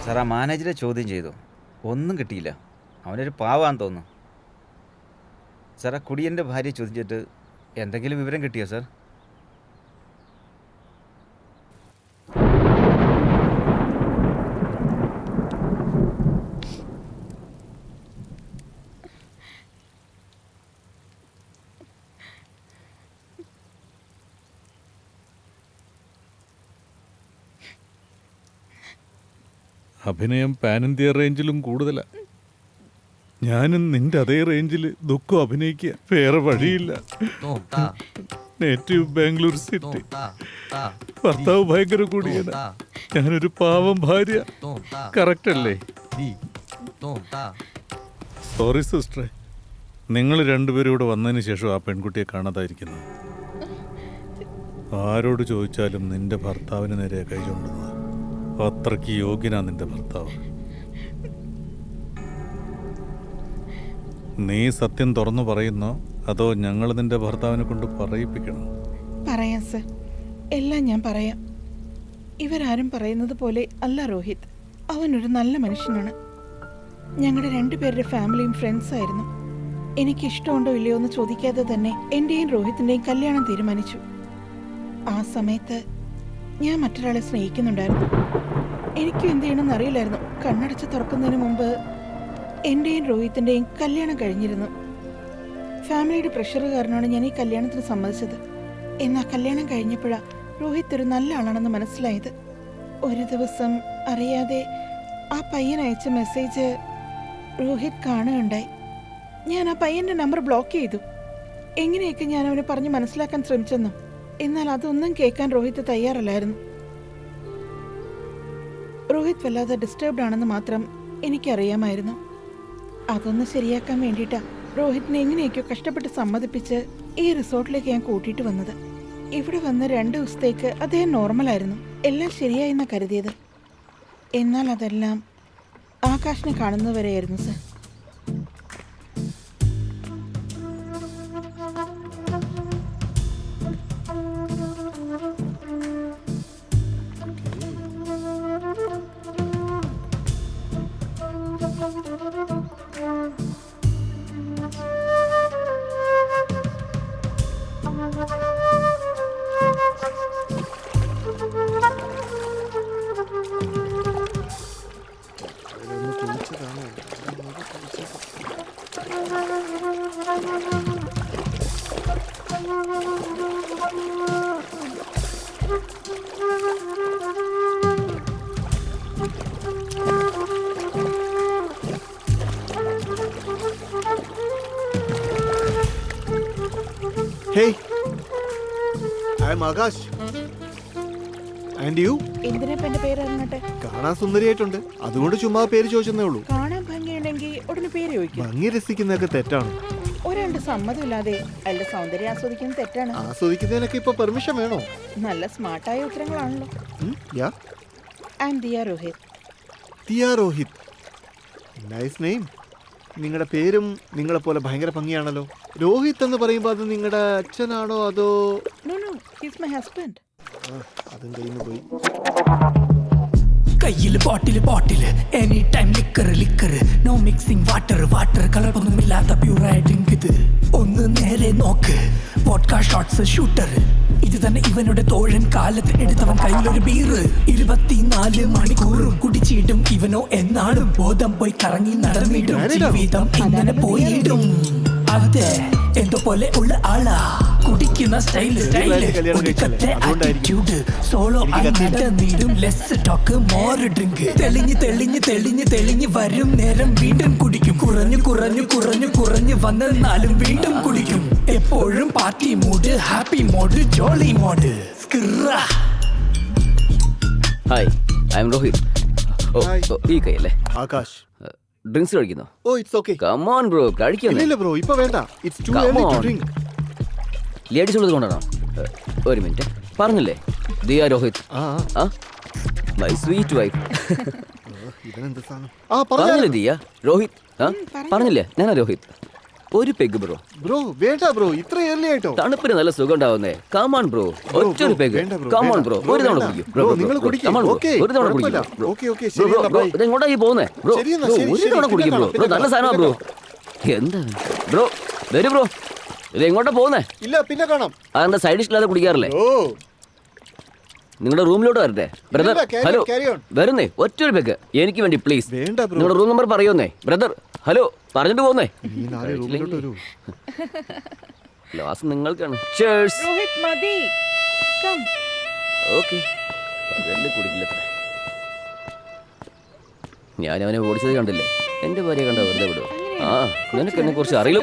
Sir ആ മാനേജറെ ചോദ്യം ചെയ്തു, ഒന്നും കിട്ടിയില്ല. അവനൊരു പാവാന്ന് തോന്നുന്നു. സാർ ആ കുടിയൻ്റെ ഭാര്യയെ ചോദിച്ചിട്ട് എന്തെങ്കിലും വിവരം കിട്ടിയോ സാർ? അഭിനയം പാൻ ഇന്ത്യ റേഞ്ചിലും കൂടുതലാ. ഞാനും നിന്റെ അതേ റേഞ്ചിൽ ദുഃഖം അഭിനയിക്കുക, വേറെ വഴിയില്ല. നേറ്റീവ് ബാംഗ്ലൂർ സിറ്റി, ഭർത്താവ് ഭയങ്കര കൂടിയന, ഞാനൊരു പാവം ഭാര്യ. കറക്റ്റ് അല്ലേ? സോറി സിസ്റ്ററെ, നിങ്ങൾ രണ്ടുപേരും ഇവിടെ വന്നതിന് ശേഷം ആ പെൺകുട്ടിയെ കാണാതായിരിക്കുന്നു. ആരോട് ചോദിച്ചാലും നിന്റെ ഭർത്താവിന് നേരെ കൈ ചൂണ്ടുന്നത്. അത്രയ്ക്ക് യോഗ്യനാ നിന്റെ ഭർത്താവ്. നീ സത്യം തുറന്നു പറയുന്നോ അതോ ഞങ്ങൾ നിന്റെ ഭർത്താവിനെ കൊണ്ട് പറയിപ്പിക്കണം? പറയാം സർ, എല്ലാം ഞാൻ പറയാം. ഇവരാരും പറയുന്നത് പോലെ അല്ല രോഹിത്. അവനൊരു നല്ല മനുഷ്യനാണ്. ഞങ്ങളുടെ രണ്ടുപേരുടെ ഫാമിലിയും ഫ്രണ്ട്സ് ആയിരുന്നു. എനിക്ക് ഇഷ്ടമുണ്ടോ ഇല്ലയോ എന്ന് ചോദിക്കാതെ തന്നെ എൻ്റെയും രോഹിത്തിൻ്റെയും കല്യാണം തീരുമാനിച്ചു. ആ സമയത്ത് ഞാൻ മറ്റൊരാളെ സ്നേഹിക്കുന്നുണ്ടായിരുന്നു. എനിക്കും എന്ത് ചെയ്യണമെന്ന് അറിയില്ലായിരുന്നു. കണ്ണടച്ച് തുറക്കുന്നതിന് മുമ്പ് എൻ്റെയും രോഹിത്തിൻ്റെയും കല്യാണം കഴിഞ്ഞിരുന്നു. ഫാമിലിയുടെ പ്രഷർ കാരണമാണ് ഞാൻ ഈ കല്യാണത്തിന് സമ്മതിച്ചത്. എന്നാൽ കല്യാണം കഴിഞ്ഞപ്പോഴാണ് രോഹിത് ഒരു നല്ല ആളാണെന്ന് മനസ്സിലായത്. ഒരു ദിവസം അറിയാതെ ആ പയ്യൻ അയച്ച മെസ്സേജ് രോഹിത് കാണുകയുണ്ടായി. ഞാൻ ആ പയ്യൻ്റെ നമ്പർ ബ്ലോക്ക് ചെയ്തു. എങ്ങനെയൊക്കെ ഞാൻ അവനെ പറഞ്ഞ് മനസ്സിലാക്കാൻ ശ്രമിച്ചെന്നു. എന്നാൽ അതൊന്നും കേൾക്കാൻ രോഹിത് തയ്യാറല്ലായിരുന്നു. രോഹിത് വല്ലാതെ ഡിസ്റ്റർബ്ഡ് ആണെന്ന് മാത്രം എനിക്കറിയാമായിരുന്നു. അതൊന്ന് ശരിയാക്കാൻ വേണ്ടിയിട്ടാണ് രോഹിത്തിനെ എങ്ങനെയൊക്കെയോ കഷ്ടപ്പെട്ട് സമ്മതിപ്പിച്ച് ഈ റിസോർട്ടിലേക്ക് ഞാൻ കൂട്ടിയിട്ട് വന്നത്. ഇവിടെ വന്ന് 2 ദിവസത്തേക്ക് അദ്ദേഹം നോർമലായിരുന്നു. എല്ലാം ശരിയായെന്നാണ് കരുതിയത്. എന്നാൽ അതെല്ലാം ആകാശിനെ കാണുന്നവരെയായിരുന്നു sir. Hey, I am Akash. And you? എന്തിനാ എന്റെ പേര് അറിഞ്ഞിട്ട്? കാണാൻ സുന്ദരിയായിട്ടുണ്ട്, അതുകൊണ്ട് ചുമ്മാ പേര് ചോദിച്ചെന്നേ ഉള്ളൂ. കാണാൻ ഭംഗിയുണ്ടെങ്കിൽ ഉടനെ പേര് ചോദിക്കും. ഭംഗി രസിക്കുന്നതൊക്കെ തെറ്റാണ്. ഒരാളുടെ സമ്മതമില്ലാതെ അയാളുടെ സൗന്ദര്യം ആസ്വദിക്കുന്നത് തെറ്റാണ്. ആസ്വദിക്കുന്നതിനൊക്കെ ഇപ്പൊ പെർമിഷൻ വേണോ? നല്ല സ്മാർട്ടായ ഉത്തരങ്ങളാണല്ലോ. I am Diya Rohit. Diya Rohit, nice name. നിങ്ങളുടെ പേരും നിങ്ങളെ പോലെ ഭയങ്കര ഭംഗിയാണല്ലോ. രോഹിത് എന്ന് പറയുമ്പോൾ അത് നിങ്ങളുടെ അച്ഛനാണോ അതോ? No no, his my husband. അതും കയ്യിൽ പോയി. കയ്യിൽ bottle any time liquor no mixing water കളറൊന്നുമില്ലാത്ത പ്യൂറായ ഡ്രിങ്ക് ഇത്. ഒന്ന് നേരെ നോക്ക്, വോഡ്ക ഷോട്ട്സ് ഷൂട്ടർ. ഇത് തന്നെ ഇവനുടെ തോഴൻ കാലത്ത് എടുത്തവൻ കയ്യിലൊരു ബീറ്. 24 മണിക്കൂറും കുടിച്ചിടും ഇവനോ എന്നാളും. ബോധം പോയി കറങ്ങി നടന്നിടും, ജീവിതം ഇങ്ങനെ പോയിടും. അതെ, എന്തോ പോലെ ഉള്ള ആളാ, കുടിക്കുന്ന സ്റ്റൈല് ഒടുക്കത്തെ ആറ്റിറ്റ്യൂഡ്. സോളോ നീടും ലെസ് ടോക്ക് മോർ ഡ്രിങ്ക്. തെളിഞ്ഞ് വരും നേരം വീണ്ടും കുടിക്കും. കുറഞ്ഞു വന്നെന്നാലും വീണ്ടും കുടിക്കും. എപ്പോഴും party mood, happy mode, jolly mode. Hi, I am Rohit. ഈ കൈയല്ലേ ആകാശ്. ഡ്രിങ്ക്സ് കഴിക്കുന്നോ? Oh it's okay. Come on bro, കഴിക്കുന്നു. ഇല്ല ബ്രോ, ഇപ്പോ വേണ്ട. It's too early to drink. Ladies ഉള്ളത് കൊണ്ടാണോ? ഒരു മിനിറ്റ്, പറഞ്ഞില്ലേ Diya Rohit? My sweet wife. ഇവനെന്താ സാധനം? പറഞ്ഞില്ലേ ദിയ രോഹിത്? പറഞ്ഞില്ലേ ഞാനാ രോഹിത്. ഒരു പെഗ് ബ്രോ. ബ്രോ വേണ്ട ബ്രോ, ഇത്ര ഏർലി ആയിട്ടോ? തണുപ്പിന് നല്ല സുഖം ഉണ്ടാവുന്നേ. കമാൺ ബ്രോ, ഒറ്റൊരു പെഗ്. വേണ്ട ബ്രോ, കമാൺ വേണ്ട. ബ്രോ, ബ്രോ, ഒരു തവണ വേണ്ട. കുടിക്കും. ബ്രോ, നിങ്ങൾ കുടിക്കും. ഓക്കേ, ഒരു തവണ കുഴപ്പമില്ല. കുടിക്കും. ഓക്കേ, ഓക്കേ, ശരി എന്നാ, ബൈ. ഇതെങ്ങോട്ടായി പോകുന്നേ ബ്രോ? ശരി എന്നാ, ബ്രോ, ശരി, ഒരു ശരി, തവണ പിന്നെ കുടിക്കും ബ്രോ. കാണാം, ബ്രോ, നല്ല പിന്നെ സാധനമാ ബ്രോ. എന്താ ബ്രോ, വരൂ ബ്രോ. ഇത് എങ്ങോട്ടാ പോകുന്നേ? ഇല്ല, പിന്നെ കാണാം. അതെന്താ സൈഡ് ഡിഷില്ലാതെ കുടിക്കാറില്ലേ? ഓ നിങ്ങളുടെ റൂമിലോട്ട് വരട്ടെ ബ്രദർ? ഇല്ല, carry on, hello, carry on. വരുന്നേ ഒറ്റൊരു പെഗ് എനിക്ക് വേണ്ടി പ്ലീസ്. വേണ്ട ബ്രോ. നിങ്ങളുടെ റൂം നമ്പർ പറയുന്നേ ബ്രദർ. ഹലോ, പറഞ്ഞിട്ട് പോകുന്നേ. ഈ നാല് റൂമിലോട്ട് വരൂ. ലാസ്റ്റ് നിങ്ങൾക്കാണ്. ചേഴ്സ്. രോഹിത് മതി. കം. ഓക്കെ, പകലിൽ കുടിക്കില്ലത്ര. ഞാൻ അവനെ ഓടിച്ചത് കണ്ടില്ലേ? എന്റെ ഭാര്യ കണ്ട വെറുതെ വിടും. ആ, നിനക്ക് എന്നെ കുറിച്ച് അറിയില്ല.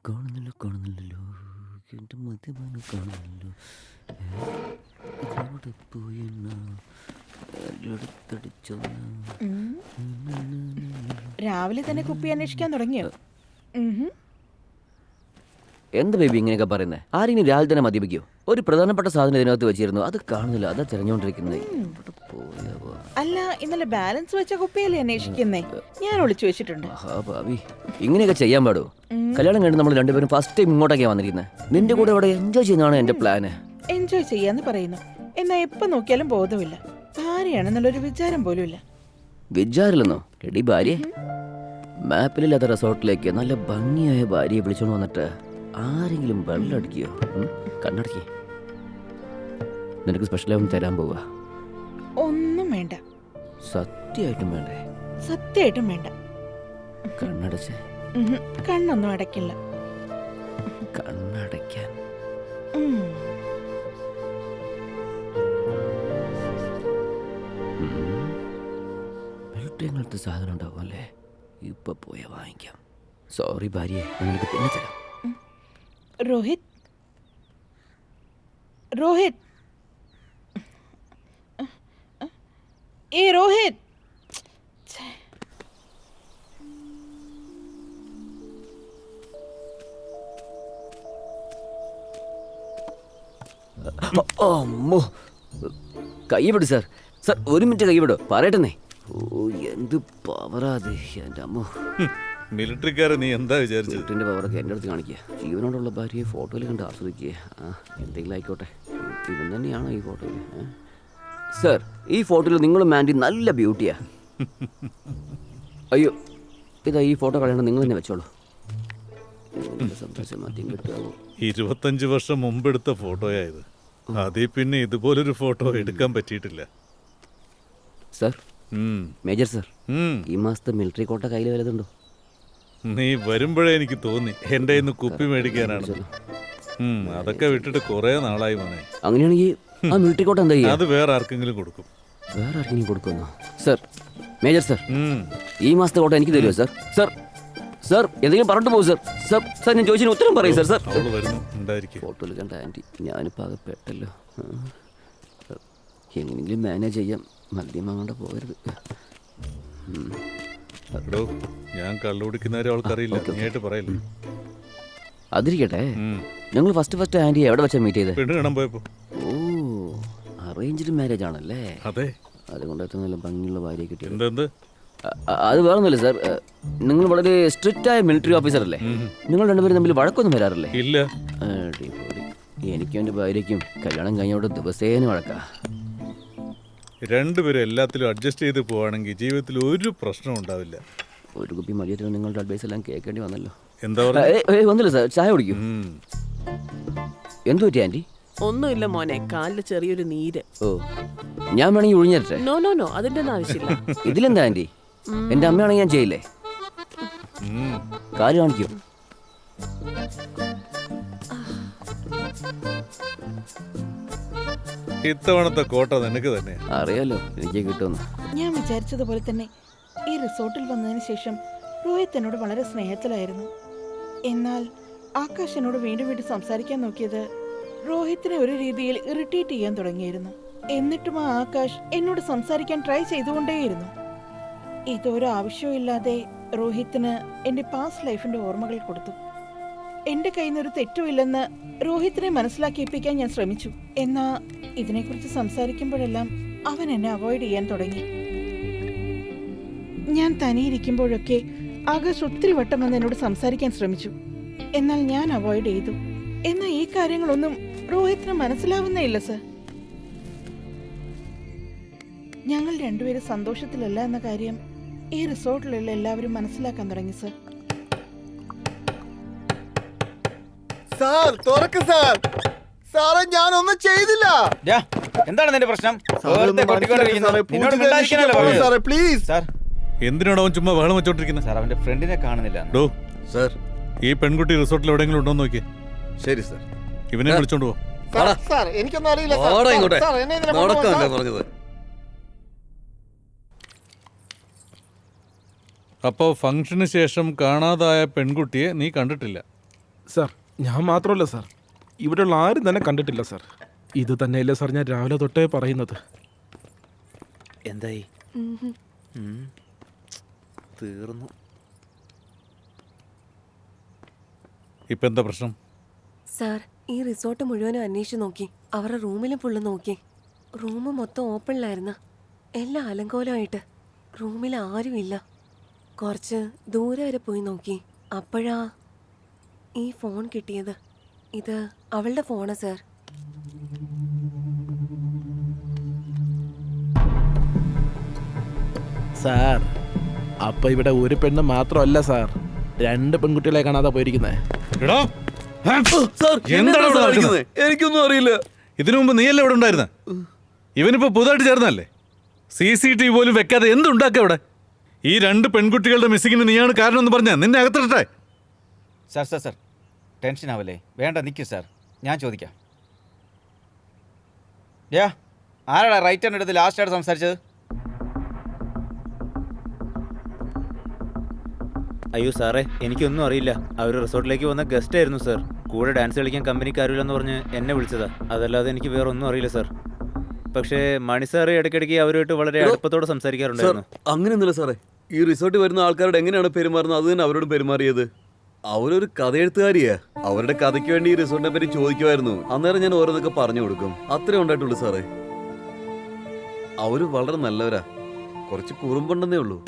കാണുന്നില്ലോ, കാണുന്നില്ലല്ലോ, എന്റെ മദ്യപാനം കാണുന്നില്ലോ. എവിടെ പോയെന്നാ എടുത്തടിച്ചോ? രാവിലെ തന്നെ കുപ്പി അന്വേഷിക്കാൻ തുടങ്ങിയോ? എന്താ ബേബി ഇങ്ങനെയൊക്കെ പറയുന്നത്? ആരെങ്കിലും രാവിലെ തന്നെ മദ്യപിക്കോ? ഒരു പ്രധാനപ്പെട്ട സാധനം ഇതിനകത്ത് വെച്ചിരുന്നു, അത് കാണുന്നില്ല, അതാ തിരഞ്ഞുകൊണ്ടിരിക്കുന്നത്. അല്ല, ഇന്നലെ ബാലൻസ് വെച്ച കുപ്പിയല്ലേ അന്വേഷിക്കുന്നേ? ഞാൻ ഒളിച്ചു വെച്ചിട്ടുണ്ട്. ഭാവി ഇങ്ങനെയൊക്കെ ചെയ്യാൻ പാടോ? കല്യാണം കഴിഞ്ഞ് നമ്മൾ രണ്ടുപേരും ഫസ്റ്റ് ടൈം ഇങ്ങോട്ടൊക്കെയാ വന്നിരിക്കുന്നത്. നിന്റെ കൂടെ ഇവിടെ എൻജോയ് ചെയ്യുന്നതാണ് എന്റെ പ്ലാന്. എൻജോയ് ചെയ്യാന്ന് പറയുന്നു, എന്നാ എപ്പോ നോക്കിയാലും ബോധമില്ല. ഭാര്യയാണെന്നുള്ളൊരു വിചാരം പോലും ഇല്ല. വിചാരില്ലെന്നോ? എടി ഭാര്യ, മാപ്പിലില്ലാത്ത റിസോർട്ടിലേക്ക് നല്ല ഭംഗിയായ ഭാര്യയെ വിളിച്ചോണ്ട് വന്നിട്ട് ആരെങ്കിലും വെള്ളം അടിക്കുകയോ? കണ്ണടക്കി. നിനക്ക് സ്പെഷ്യലായി ഒന്ന് തരാൻ പോവുക. ഒന്നും വേണ്ട. സത്യമായിട്ടും വേണ്ടേ? സത്യമായിട്ടും വേണ്ട. കണ്ണടച്ചേ. കണ്ണൊന്നും അടയ്ക്കില്ല. കണ്ണടയ്ക്കാൻ. മിലിറ്ററിങ്ങളത്തെ സാധനം ഉണ്ടാവും അല്ലേ? ഇപ്പൊ പോയാ വാങ്ങിക്കാം. സോറി ഭാര്യയെ, നിനക്ക് പിന്നെ തരാം. രോഹിത്, രോഹിത്, ഏ രോഹിത്. അമ്മോ, കൈ വിടും സാർ. സാർ ഒരു മിനിറ്റ് കൈ വിടോ, പറയട്ടെന്നേ. ഓ, എന്ത് പവറാത് എൻ്റെ അമ്മോ. മിലിറ്ററിക്കാരെ നീ എന്താ വിചാരിച്ചത്? വീട്ടിൻ്റെ പവറൊക്കെ എൻ്റെ അടുത്ത് കാണിക്കുക. ജീവനോടുള്ള ഭാര്യയെ ഫോട്ടോയിൽ കണ്ട് ആസ്വദിക്കുക. ആ, എന്തെങ്കിലും ആയിക്കോട്ടെ. ഇവൻ തന്നെയാണോ ഈ ഫോട്ടോയിൽ? സാർ, ഈ ഫോട്ടോയിൽ നിങ്ങളും മാൻഡി നല്ല ബ്യൂട്ടിയാ. അയ്യോ, ഇതാ ഈ ഫോട്ടോ കളയണം, നിങ്ങൾ തന്നെ വെച്ചോളൂ. സംസാരിച്ച മദ്യം കിട്ടുമോ? 25 വർഷം മുമ്പെടുത്ത ഫോട്ടോയായത്. അതിൽ പിന്നെ ഇതുപോലൊരു ഫോട്ടോ എടുക്കാൻ പറ്റിയിട്ടില്ല. സാർ, മേജർ സാർ, ഈ മാസത്തെ മിലിറ്ററി കോട്ട കയ്യിൽ വലുതുണ്ടോ? നീ വരുമ്പോഴേ എനിക്ക് തോന്നി എൻ്റെ ഇന്ന് കുപ്പി മേടിക്കാനാണ്. അതൊക്കെ വിട്ടിട്ട് കുറെ നാളായി മോനെ. അങ്ങനെയാണെങ്കിൽ ആ മിലിറ്ററി കോട്ട എന്താ ചെയ്യുക? അത് വേറെ ആർക്കെങ്കിലും കൊടുക്കും. വേറെ ആർക്കെങ്കിലും കൊടുക്കുമെന്നോ? സാർ, മേജർ സാർ, ഈ മാസത്തെ കോട്ട എനിക്ക് തരുമോ സാർ? സാർ, സാർ എന്തെങ്കിലും പറഞ്ഞിട്ട് പോകും സാർ. സാർ, സാർ ഞാൻ ചോദിച്ചതിന് ഉത്തരം പറയും സാർ. സാർ, ഫോട്ടോയിൽ കണ്ട ആൻറ്റി, ഞാനിപ്പോൾ ആകെ പെട്ടല്ലോ. എങ്ങനെയെങ്കിലും മാനേജ് ചെയ്യാം, മദ്യം വാങ്ങാണ്ട് പോകരുത്. ഞാൻ കള്ളുകുടിക്കുന്നവരെ അവൾക്കറിയില്ല, നീയായിട്ട് പറയില്ലേ? അതിരിക്കട്ടെ, ഞങ്ങൾ ഫസ്റ്റ് ആൻറ്റി എവിടെ വെച്ചാൽ മീറ്റ് ചെയ്തേ? പെണ്ണ് കാണാൻ പോയപ്പോ. ഓ, അറേഞ്ച്ഡ് മാരേജ് ആണല്ലേ? അതെ. അതുകൊണ്ട് എത്ര നല്ല ഭംഗിയുള്ള ഭാര്യയെ കിട്ടിയത്. എന്ത്? അത് വേറൊന്നുമില്ല സാർ, നിങ്ങൾ വളരെ സ്ട്രിക്റ്റ് ആയ മിലിറ്ററി ഓഫീസർ അല്ലേ? നിങ്ങൾ രണ്ടുപേരും തമ്മിൽ വഴക്കൊന്നും വരാറില്ലേ? ഇല്ല. അടിപൊളി. എനിക്കും എൻ്റെ ഭാര്യയ്ക്കും കല്യാണം കഴിഞ്ഞോട്ട് ദിവസേന വഴക്കാ. രണ്ടുപേരും എല്ലാത്തിലും അഡ്ജസ്റ്റ് ചെയ്ത് പോവാണെങ്കിൽ ജീവിതത്തിൽ ഒരു പ്രശ്നം ഉണ്ടാവില്ല. ഒരു കുപ്പി മതിയത്തിന് നിങ്ങളുടെ അഡ്വൈസ് എല്ലാം കേൾക്കേണ്ടി വന്നല്ലോ. എന്താ വന്നില്ല സാർ, ചായ കുടിക്കും. എന്തു പറ്റി ആൻറ്റി? ഒന്നുമില്ല മോനെ, കാലില് ചെറിയൊരു നീര്. ഓ, ഞാൻ വേണമെങ്കിൽ ഒഴിഞ്ഞിട്ടെ? നോ നോ നോ, അതിന്റെ ഒന്നും ആവശ്യമില്ല. ഇതിലെന്താ ആൻറ്റി? എൻ്റെ അമ്മയാണെങ്കിൽ ഞാൻ ചെയ്യില്ലേ? കാല് കാണിക്കൂ. ഇത്തവണത്തെ കോട്ട നിനക്ക് തന്നെ അറിയാലോ, എനിക്ക് കിട്ടുമെന്ന്. ഞാൻ വിചാരിച്ചതുപോലെ തന്നെ ഈ റിസോർട്ടിൽ വന്നതിന് ശേഷം രോഹിത് എന്നോട് വളരെ സ്നേഹത്തിലായിരുന്നു. എന്നാൽ ആകാശ് എന്നോട് വീണ്ടും വീണ്ടും സംസാരിക്കാൻ നോക്കിയത് രോഹിത്തിനെ ഒരു രീതിയിൽ ഇറിറ്റേറ്റ് ചെയ്യാൻ തുടങ്ങിയിരുന്നു. എന്നിട്ടും ആ ആകാശ് എന്നോട് സംസാരിക്കാൻ ട്രൈ ചെയ്തുകൊണ്ടേയിരുന്നു. ഇതൊരു ആവശ്യമില്ലാതെ രോഹിത്തിന് എൻ്റെ പാസ്റ്റ് ലൈഫിൻ്റെ ഓർമ്മകൾ കൊടുത്തു. എന്റെ കയ്യിൽ നിന്ന് ഒരു തെറ്റുമില്ലെന്ന് രോഹിത്തിനെ മനസ്സിലാക്കിയിപ്പിക്കാൻ ഞാൻ ശ്രമിച്ചു. എന്നാ ഇതിനെക്കുറിച്ച് സംസാരിക്കുമ്പോഴെല്ലാം അവൻ എന്നെ അവോയ്ഡ് ചെയ്യാൻ തുടങ്ങി. ഞാൻ തനിയിരിക്കുമ്പോഴൊക്കെ ആകാശ് ഒത്തിരി വട്ടം വന്ന് എന്നോട് സംസാരിക്കാൻ ശ്രമിച്ചു. എന്നാൽ ഞാൻ അവോയ്ഡ് ചെയ്തു. എന്നാൽ ഈ കാര്യങ്ങളൊന്നും രോഹിത്തിന് മനസ്സിലാവുന്നേ ഇല്ല സർ. ഞങ്ങൾ രണ്ടുപേരും സന്തോഷത്തിലല്ല എന്ന കാര്യം ഈ റിസോർട്ടിലുള്ള എല്ലാവരും മനസ്സിലാക്കാൻ തുടങ്ങി സർ. സാർ തുറക്ക് സാർ. സാറേ ഞാനൊന്നും ചെയ്തില്ല. ഡാ, എന്താണ് നിന്റെ പ്രശ്നം? സാറേ, ഒന്ന് വെറുതെ കൊട്ടിക്കൊണ്ടിരിക്കുന്നു. മനസ്സിലാക്ക് സാറേ. നിന്നോട് പൂജ മിണ്ടാതിരിക്കാനല്ലേ സാറേ, പറഞ്ഞത്? സാറേ പ്ലീസ്. സാർ എന്തിനാണ് അവൻ ചുമ്മാ ബഹളം വെച്ചോണ്ടിരിക്കുന്നത്? സാർ അവന്റെ ഫ്രണ്ടിനെ കാണുന്നില്ല. ഡോ, സാർ ഈ പെൺകുട്ടി റിസോർട്ടിൽ എവിടെയെങ്കിലും ഉണ്ടോ എന്ന് നോക്കിയേ. ശരി സാർ. ഇവനെ വിളിച്ചോണ്ട് പോ. സാർ, സാർ എനിക്കൊന്നും അറിയില്ല സാർ. വാടാ ഇങ്ങോട്ട്. സാർ, എന്നെ ഇതിനെ കൊണ്ടുപോകാൻ നടക്കാനല്ലേ സാർ. പറഞ്ഞത്? അപ്പോൾ ഫംഗ്ഷന് ശേഷം കാണാതായ പെൺകുട്ടിയെ നീ കണ്ടിട്ടില്ല? സാർ ഞാൻ മാത്രമല്ല സാർ, ഇവിടെയുള്ള ആരും തന്നെ കണ്ടിട്ടില്ല സാർ. ഇത് തന്നെയല്ലേ സാർ ഞാൻ രാവിലെ തൊട്ടേ പറയുന്നത്. എന്തായി? തീർന്നു. ഇപ്പൊ എന്താ പ്രശ്നം? സാർ ഈ റിസോർട്ട് മുഴുവനും അന്വേഷിച്ച് നോക്കി. അവരുടെ റൂമിലും ഫുള്ള് നോക്കി. റൂം മൊത്തം ഓപ്പണിലായിരുന്നു. എല്ലാം അലങ്കോലമായിട്ട്. റൂമിൽ ആരുമില്ല. കുറച്ച് ദൂരെ വരെ പോയി നോക്കി. അപ്പോഴാ ഈ ഫോൺ കിട്ടിയത്. ഇത് അവളുടെ ഫോണാ സാർ. സാർ അപ്പൊ ഇവിടെ ഒരു പെണ്ണ് മാത്രമല്ല സാർ, 2 പെൺകുട്ടികളെ കാണാതെ പോയിരിക്കുന്നേ. എടാ, സാർ, എന്താണ് ഇവിടെ കാണിക്കുന്നത്? നടക്കുന്നത്? എനിക്കൊന്നും അറിയില്ല. ഇതിനു മുമ്പ് നീയല്ലേ ഇവിടെ ഉണ്ടായിരുന്ന? ഇവനിപ്പോ പുതുതായിട്ട് ചേർന്നല്ലേ? CCTV പോലും വെക്കാതെ എന്തുണ്ടാക്കുക ഇവിടെ? ഈ 2 പെൺകുട്ടികളുടെ മിസ്സിങ്ങിന് നീയാണ് കാരണം എന്ന് പറഞ്ഞാ നിന്നെ അകത്തിട്ടെ. സാർ സാർ സാർ ടെൻഷൻ ആവല്ലേ. വേണ്ട, നിൽക്കൂ സാർ, ഞാൻ ചോദിക്കാം. യാ, ആരാടാ റൈറ്റ് ഹാൻഡ് എടുത്ത് ലാസ്റ്റായിട്ട് സംസാരിച്ചത്? അയ്യോ സാറേ, എനിക്കൊന്നും അറിയില്ല. അവർ റിസോർട്ടിലേക്ക് വന്ന ഗസ്റ്റ് ആയിരുന്നു സാർ. കൂടെ ഡാൻസ് കളിക്കാൻ കമ്പനിക്കാരില്ലെന്ന് പറഞ്ഞ് എന്നെ വിളിച്ചതാ. അതല്ലാതെ എനിക്ക് വേറെ ഒന്നും അറിയില്ല സാർ. പക്ഷേ മണി സാറ് ഇടയ്ക്കിടയ്ക്ക് അവരുമായിട്ട് വളരെ അടുപ്പത്തോടെ സാർ സംസാരിക്കാറുണ്ടായിരുന്നു. അങ്ങനെയൊന്നുമില്ല സാറേ. ഈ റിസോർട്ടിൽ വരുന്ന ആൾക്കാരോട് എങ്ങനെയാണ് പെരുമാറുന്നത് അത് തന്നെ അവരോട് പെരുമാറിയത്. അവരൊരു കഥ എഴുത്തുകാരിയാ. അവരുടെ കഥയ്ക്ക് വേണ്ടി ഈ റിസോർട്ടിനെ പറ്റി ചോദിക്കുമായിരുന്നു. അന്നേരം ഞാൻ ഓരോന്നൊക്കെ പറഞ്ഞു കൊടുക്കും. അത്രേ ഉണ്ടായിട്ടുള്ളൂ സാറേ. അവര് വളരെ നല്ലവരാ. കുറച്ച് കുറുമ്പുണ്ടെന്നേ ഉള്ളൂ.